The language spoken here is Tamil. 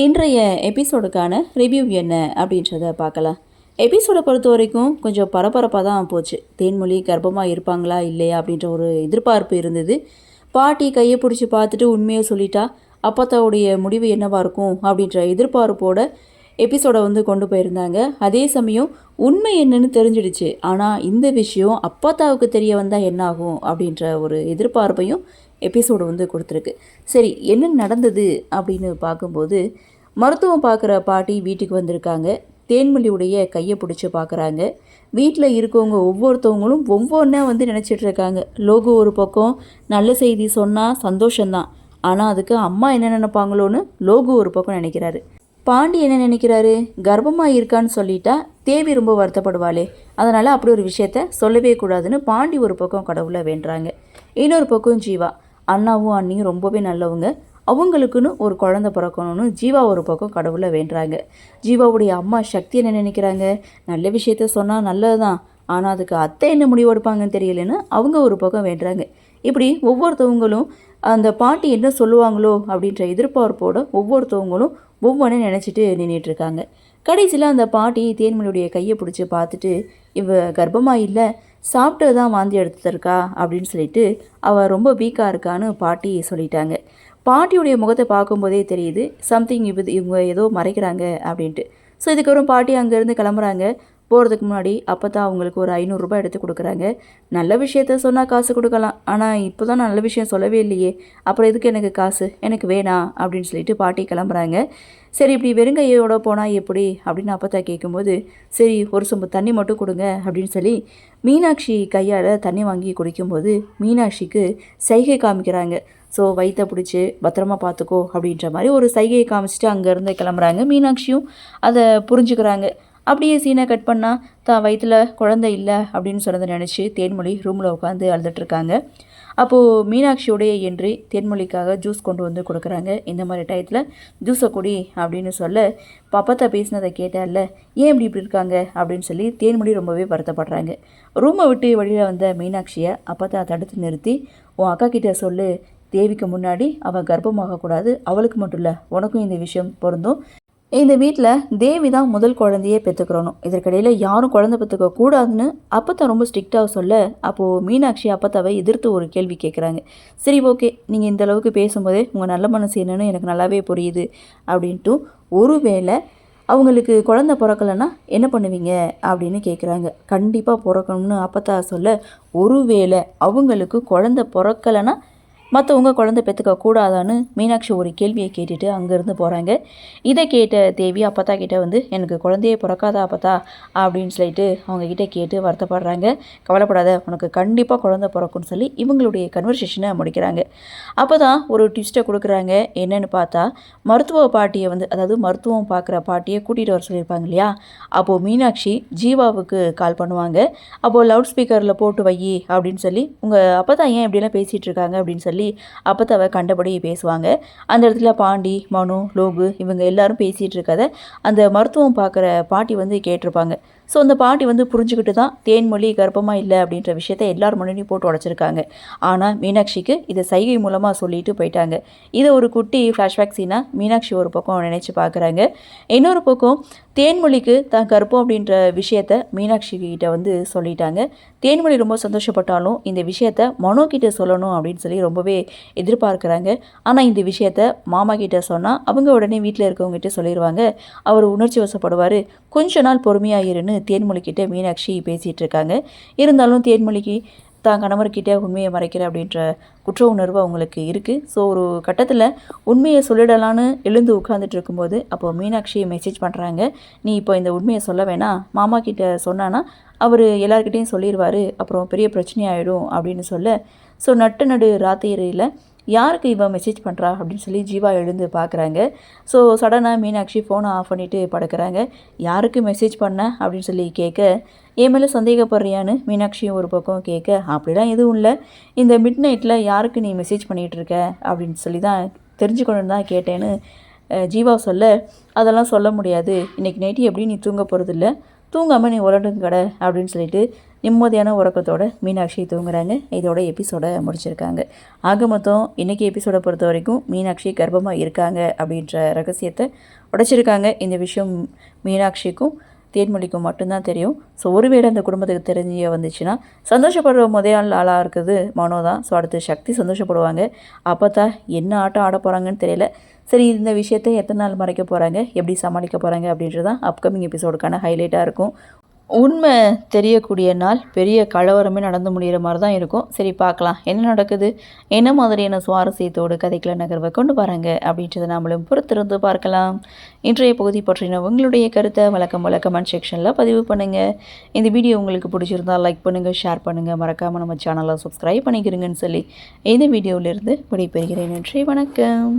இன்றைய எபிசோடுக்கான ரிவ்யூ என்ன அப்படின்றத பார்க்கலாம். எபிசோடை பொறுத்த வரைக்கும் கொஞ்சம் பரபரப்பாக தான் போச்சு. தேன்மொழி கர்ப்பமாக இருப்பாங்களா இல்லையா அப்படின்ற ஒரு எதிர்பார்ப்பு இருந்தது. பாட்டி கையை பிடிச்சி பார்த்துட்டு உண்மையை சொல்லிட்டா அப்பத்தாவுடைய முடிவு என்னவாக இருக்கும் அப்படின்ற எதிர்பார்ப்போட எபிசோடை கொண்டு போயிருந்தாங்க. அதே சமயம் உண்மை என்னன்னு தெரிஞ்சிடுச்சு. ஆனால் இந்த விஷயம் அப்பத்தாவுக்கு தெரிய வந்தால் என்ன ஆகும் அப்படின்ற ஒரு எதிர்பார்ப்பையும் எபிசோடு கொடுத்துருக்கு. சரி, என்ன நடந்தது அப்படின்னு பார்க்கும்போது, மருத்துவம் பார்க்குற பாட்டி வீட்டுக்கு வந்திருக்காங்க. தேன்மொழியுடைய கையை பிடிச்சி பார்க்குறாங்க. வீட்டில் இருக்கவங்க ஒவ்வொருத்தவங்களும் ஒவ்வொன்றா நினச்சிட்டு இருக்காங்க. லோகு ஒரு பக்கம் நல்ல செய்தி சொன்னால் சந்தோஷந்தான், ஆனால் அதுக்கு அம்மா என்ன நினைப்பாங்களோன்னு லோகு ஒரு பக்கம் நினைக்கிறாரு. பாண்டி என்ன நினைக்கிறாரு, கர்ப்பமாக இருக்கான்னு சொல்லிட்டா தேவி ரொம்ப வருத்தப்படுவாளே, அதனால் அப்படி ஒரு விஷயத்த சொல்லவே கூடாதுன்னு பாண்டி ஒரு பக்கம் கடவுளை வேண்டுறாங்க. இன்னொரு பக்கம் ஜீவா, அண்ணாவும் அண்ணியும் ரொம்பவே நல்லவங்க, அவங்களுக்குன்னு ஒரு குழந்தை பிறக்கணும்னு ஜீவா ஒரு பக்கம் கடவுளை வேண்டுறாங்க. ஜீவாவுடைய அம்மா சக்தி என்ன நினைக்கிறாங்க, நல்ல விஷயத்த சொன்னால் நல்லது தான், ஆனால் அதுக்கு அத்தை என்ன முடிவெடுப்பாங்கன்னு தெரியலன்னு அவங்க ஒரு பக்கம் வேண்டுறாங்க. இப்படி ஒவ்வொருத்தவங்களும் அந்த பாட்டி என்ன சொல்லுவாங்களோ அப்படின்ற எதிர்பார்ப்போட ஒவ்வொருத்தவங்களும் ஒவ்வொன்றே நினச்சிட்டு நின்றுட்டுருக்காங்க. கடைசியில் அந்த பாட்டி தேன்மொழியுடைய கையை பிடிச்சி பார்த்துட்டு, இவ கர்ப்பமாக இல்லை, சாப்பிட்டு தான் வாந்தி எடுத்துருக்கா அப்படின்னு சொல்லிட்டு அவள் ரொம்ப வீக்காக இருக்கான்னு பாட்டி சொல்லிட்டாங்க. பாட்டியுடைய முகத்தை பார்க்கும்போதே தெரியுது சம்திங் இவங்க ஏதோ மறைக்கிறாங்க அப்படின்ட்டு. ஸோ இதுக்கப்புறம் பாட்டி அங்கேருந்து கிளம்புறாங்க. போகிறதுக்கு முன்னாடி அப்போ தான் அவங்களுக்கு ஒரு 500 ரூபாய் எடுத்து கொடுக்குறாங்க. நல்ல விஷயத்த சொன்னால் காசு கொடுக்கலாம், ஆனால் இப்போ தான் நல்ல விஷயம் சொல்லவே இல்லையே, அப்புறம் எதுக்கு எனக்கு காசு, எனக்கு வேணாம் அப்படின்னு சொல்லிட்டு பாட்டி கிளம்புறாங்க. சரி, இப்படி வெறுங்கையோட போனால் எப்படி அப்படின்னு அப்பத்தா கேட்கும்போது, சரி ஒரு சொம்பு தண்ணி மட்டும் கொடுங்க அப்படின்னு சொல்லி மீனாட்சி கையால் தண்ணி வாங்கி குடிக்கும்போது மீனாட்சிக்கு சைகை காமிக்கிறாங்க. ஸோ வயிற்ற பிடிச்சி பத்திரமா பார்த்துக்கோ அப்படின்ற மாதிரி ஒரு சைகையை காமிச்சிட்டு அங்கேருந்து கிளம்புறாங்க. மீனாட்சியும் அதை புரிஞ்சுக்கிறாங்க. அப்படியே சீனை கட் பண்ணால் தான் வயிற்றில் குழந்தை இல்லை அப்படின்னு சொன்னதை நினச்சி தேன்மொழி ரூமில் உட்காந்து அழுதுட்டுருக்காங்க. அப்போது மீனாட்சியோடைய என்ட்ரி, தேன்மொழிக்காக ஜூஸ் கொண்டு கொடுக்குறாங்க. இந்த மாதிரி டயத்தில் ஜூஸை குடி அப்படின்னு சொல்ல, பாப்பத்தா பேசினதை கேட்டால, ஏன் இப்படி இருக்காங்க அப்படின்னு சொல்லி தேன்மொழி ரொம்பவே வருத்தப்படுறாங்க. ரூமை விட்டு வெளியில் வந்த மீனாட்சியை அப்பத்தா தடுத்து நிறுத்தி, உன் அக்கா கிட்டே சொல்லு, தேவிக்கு முன்னாடி அவள் கர்ப்பமாகக்கூடாது, அவளுக்கு மட்டும் இல்லை உனக்கும் இந்த விஷயம் பொருந்தும், இந்த வீட்டில் தேவி தான் முதல் குழந்தையே பெற்றுக்கிறணும், இதற்கிடையில் யாரும் குழந்தை பெற்றுக்க கூடாதுன்னு அப்பத்தா ரொம்ப ஸ்ட்ரிக்டாக சொல்ல, அப்போது மீனாட்சி அப்பத்தாவை எதிர்த்து ஒரு கேள்வி கேட்குறாங்க. சரி ஓகே, நீங்கள் இந்த அளவுக்கு பேசும்போதே உங்கள் நல்ல மனசு என்னன்னு எனக்கு நல்லாவே புரியுது அப்படின்ட்டு, ஒருவேளை அவங்களுக்கு குழந்தை பிறக்கலைன்னா என்ன பண்ணுவீங்க அப்படின்னு கேட்குறாங்க. கண்டிப்பாக பிறக்கணும்னு அப்பத்தா சொல்ல, ஒருவேளை அவங்களுக்கு குழந்தை பிறக்கலைன்னா மற்றவங்க குழந்தை பெற்றுக்க கூடாதான்னு மீனாட்சி ஒரு கேள்வியை கேட்டுட்டு அங்கேருந்து போகிறாங்க. இதை கேட்ட தேவி அப்பத்தா கிட்டே எனக்கு குழந்தையே பிறக்காதா அப்பத்தா அப்படின்னு சொல்லிட்டு அவங்கக்கிட்ட கேட்டு வருத்தப்படுறாங்க. கவலைப்படாத, உனக்கு கண்டிப்பாக குழந்தை பிறக்கும்னு சொல்லி இவங்களுடைய கன்வர்சேஷனை முடிக்கிறாங்க. அப்போ தான் ஒரு ட்விஸ்ட்டை கொடுக்குறாங்க. என்னென்னு பார்த்தா, மருத்துவ பாட்டியை அதாவது மருத்துவம் பார்க்குற பாட்டியை கூட்டிகிட்டு வர சொல்லியிருப்பாங்க இல்லையா, அப்போது மீனாட்சி ஜீவாவுக்கு கால் பண்ணுவாங்க. அப்போது லவுட் ஸ்பீக்கரில் போட்டு வை அப்படின்னு சொல்லி, உங்கள் அப்பத்தா ஏன் இப்படிலாம் பேசிகிட்டு இருக்காங்க அப்படின்னு சொல்லி அப்பத்தாவை கண்டபடி பேசுவாங்க. அந்த இடத்துல பாண்டி, மனு, லோகு இவங்க எல்லாரும் பேசிகிட்டு இருக்கதை அந்த மருத்துவம் பார்க்குற பாட்டி கேட்டிருப்பாங்க. ஸோ அந்த பாட்டி புரிஞ்சுக்கிட்டு தான் தேன்மொழி கர்ப்பமாக இல்லை அப்படின்ற விஷயத்த எல்லார் முன்னாடியும் போட்டு உடச்சிருக்காங்க. ஆனால் மீனாட்சிக்கு இதை சைகை மூலமாக சொல்லிட்டு போயிட்டாங்க. இதை ஒரு குட்டி ஃப்ளாஷ்பேக் சீனாக மீனாட்சி ஒரு பக்கம் நினச்சி பார்க்குறாங்க. இன்னொரு பக்கம் தேன்மொழிக்கு தான் கர்ப்பம் அப்படின்ற விஷயத்த மீனாட்சி கிட்ட சொல்லிட்டாங்க. தேன்மொழி ரொம்ப சந்தோஷப்பட்டாலும் இந்த விஷயத்த மனோ கிட்ட சொல்லணும் அப்படின்னு சொல்லி ரொம்பவே எதிர்பார்க்குறாங்க. ஆனால் இந்த விஷயத்த மாமா கிட்ட சொன்னால் அவங்க உடனே வீட்டில் இருக்கவங்ககிட்ட சொல்லிடுவாங்க, அவர் உணர்ச்சி வசப்படுவார், கொஞ்ச நாள் பொறுமையாக இருன்னு தேன்மொழிக்கிட்ட மீனாட்சி பேசிகிட்டு இருக்காங்க. இருந்தாலும் தேன்மொழிக்கு தான் கணவர்கிட்ட உண்மையை மறைக்கிற அப்படின்ற குற்ற உணர்வு அவங்களுக்கு இருக்குது. ஸோ ஒரு கட்டத்தில் உண்மையை சொல்லிடலான்னு எழுந்து உட்காந்துட்டு இருக்கும்போது அப்போது மீனாட்சி மெசேஜ் பண்ணுறாங்க, நீ இப்போ இந்த உண்மையை சொல்ல வேணாம், மாமா கிட்ட சொன்னான்னா அவர் எல்லாருக்கிட்டையும் சொல்லிடுவார், அப்புறம் பெரிய பிரச்சனையாயிடும் அப்படின்னு சொல்ல, ஸோ நடு ராத்திரியில் யாருக்கு இவன் மெசேஜ் பண்ணுறா அப்படின்னு சொல்லி ஜீவா எழுந்து பார்க்குறாங்க. ஸோ சடனாக மீனாட்சி ஃபோனை ஆஃப் பண்ணிவிட்டு படுக்கிறாங்க. யாருக்கு மெசேஜ் பண்ண அப்படின்னு சொல்லி கேட்க, என் மேலே சந்தேகப்படுறியான்னு மீனாட்சியும் ஒரு பக்கம் கேட்க, அப்படிலாம் எதுவும் இல்லை, இந்த மிட் நைட்டில் யாருக்கு நீ மெசேஜ் பண்ணிகிட்ருக்க அப்படின்னு சொல்லி தான் தெரிஞ்சுக்கணுன்னு தான் கேட்டேன்னு ஜீவா சொல்ல, அதெல்லாம் சொல்ல முடியாது, இன்றைக்கி நைட்டு எப்படி நீ தூங்க போகிறதில்ல, தூங்காமல் நீ உலண்டுங்க கடை அப்படின்னு சொல்லிட்டு நிம்மதியான உறக்கத்தோட மீனாட்சி தூங்குறாங்க. இதோட எபிசோட முடிச்சிருக்காங்க. ஆக மொத்தம் இன்றைக்கி எபிசோடை பொறுத்த வரைக்கும் மீனாட்சி கர்ப்பமாக இருக்காங்க அப்படின்ற ரகசியத்தை உடைச்சிருக்காங்க. இந்த விஷயம் மீனாட்சிக்கும் தேன்மொழிக்கும் மட்டும்தான் தெரியும். ஸோ ஒருவேளை அந்த குடும்பத்துக்கு தெரிஞ்ச வந்துச்சுன்னா சந்தோஷப்படுற முதல் ஆளாக இருக்குது மனோ தான். ஸோ அடுத்து சக்தி சந்தோஷப்படுவாங்க. அப்போ தான் என்ன ஆட்டம் ஆட போகிறாங்கன்னு தெரியல. சரி, இந்த விஷயத்தை எத்தனை நாள் மறைக்க போகிறாங்க, எப்படி சமாளிக்க போகிறாங்க அப்படின்றது தான் அப்கமிங் எபிசோடுக்கான ஹைலைட்டாக இருக்கும். உண்மை தெரியக்கூடிய நாள் பெரிய கலவரமே நடந்து முடிகிற மாதிரி தான் இருக்கும். சரி, பார்க்கலாம் என்ன நடக்குது, என்ன மாதிரியான சுவாரஸ்யத்தோடு கதைக்குள்ள நகர்வை கொண்டு வராங்க அப்படின்றத நாமளும் பொறுத்திருந்து பார்க்கலாம். இன்றைய பகுதி பற்றின உங்களுடைய கருத்தை வழக்கம் போல கமெண்ட் செக்ஷனில் பதிவு பண்ணுங்கள். இந்த வீடியோ உங்களுக்கு பிடிச்சிருந்தால் லைக் பண்ணுங்கள், ஷேர் பண்ணுங்கள், மறக்காமல் நம்ம சேனலை சப்ஸ்கிரைப் பண்ணிக்கிறீங்கன்னு சொல்லி இந்த வீடியோவிலிருந்து விடைபெறுகிறேன். நன்றி, வணக்கம்.